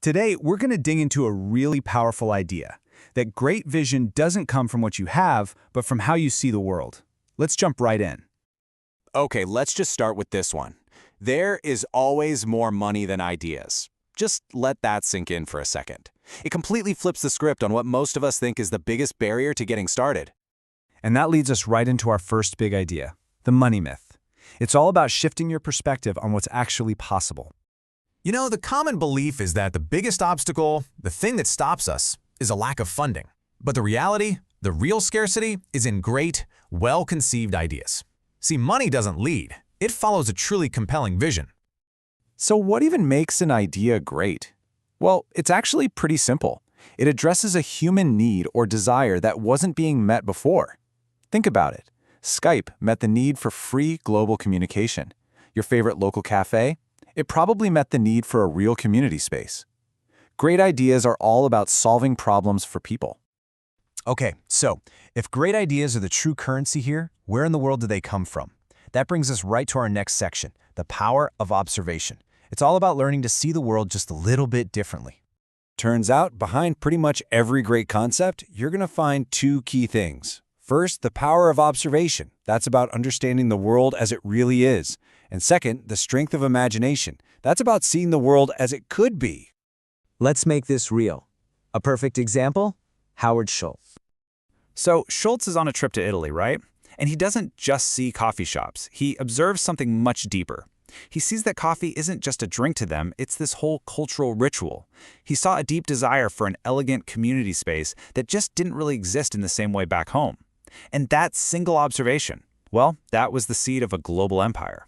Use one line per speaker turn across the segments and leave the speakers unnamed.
Today, we're going to dig into a really powerful idea, that great vision doesn't come from what you have, but from how you see the world. Let's jump right in.
Okay, let's just start with this one. There is always more money than ideas. Just let that sink in for a second. It completely flips the script on what most of us think is the biggest barrier to getting started.
And that leads us right into our first big idea, the money myth. It's all about shifting your perspective on what's actually possible.
You know, the common belief is that the biggest obstacle, the thing that stops us, is a lack of funding. But the reality, the real scarcity, is in great, well-conceived ideas. See, money doesn't lead. It follows a truly compelling vision.
So what even makes an idea great? Well, it's actually pretty simple. It addresses a human need or desire that wasn't being met before. Think about it. Skype met the need for free global communication. Your favorite local cafe? It probably met the need for a real community space. Great ideas are all about solving problems for people.
Okay, so if great ideas are the true currency here, where in the world do they come from? That brings us right to our next section, the power of observation. It's all about learning to see the world just a little bit differently.
Turns out, behind pretty much every great concept, you're going to find two key things. First, the power of observation. That's about understanding the world as it really is. And second, the strength of imagination. That's about seeing the world as it could be.
Let's make this real. A perfect example? Howard Schultz.
So Schultz is on a trip to Italy, right? And he doesn't just see coffee shops. He observes something much deeper. He sees that coffee isn't just a drink to them, it's this whole cultural ritual. He saw a deep desire for an elegant community space that just didn't really exist in the same way back home. And that single observation, well, that was the seed of a global empire.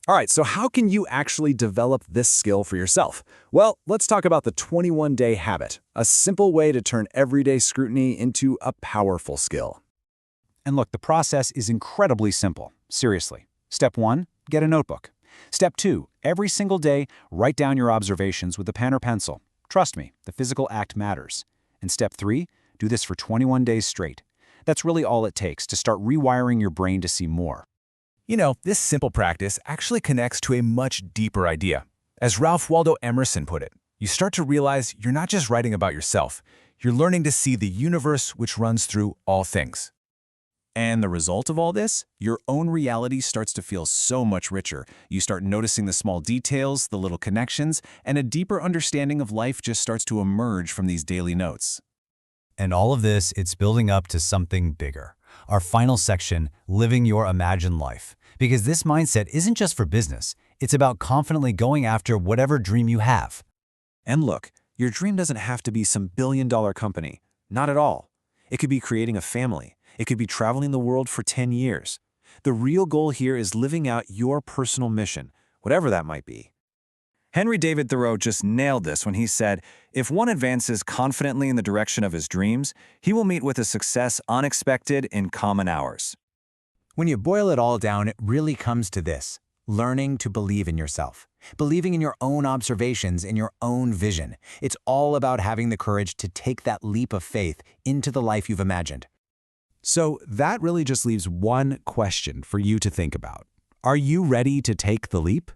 All right, so how can you actually develop this skill for yourself? Well, let's talk about the 21-day habit, a simple way to turn everyday scrutiny into a powerful skill.
And look, the process is incredibly simple. Seriously. Step 1, get a notebook. Step 2, every single day, write down your observations with a pen or pencil. Trust me, the physical act matters. And step 3, do this for 21 days straight. That's really all it takes to start rewiring your brain to see more.
You know, this simple practice actually connects to a much deeper idea. As Ralph Waldo Emerson put it, you start to realize you're not just writing about yourself, you're learning to see the universe which runs through all things. And the result of all this, your own reality starts to feel so much richer. You start noticing the small details, the little connections, and a deeper understanding of life just starts to emerge from these daily notes. And all of this, it's building up to something bigger. Our final section, living your imagined life. Because this mindset isn't just for business, it's about confidently going after whatever dream you have.
And look, your dream doesn't have to be some billion-dollar company. Not at all. It could be creating a family. It could be traveling the world for 10 years. The real goal here is living out your personal mission, whatever that might be. Henry David Thoreau just nailed this when he said, if one advances confidently in the direction of his dreams, he will meet with a success unexpected in common hours.
When you boil it all down, it really comes to this: learning to believe in yourself, believing in your own observations and your own vision. It's all about having the courage to take that leap of faith into the life you've imagined.
So that really just leaves one question for you to think about. Are you ready to take the leap?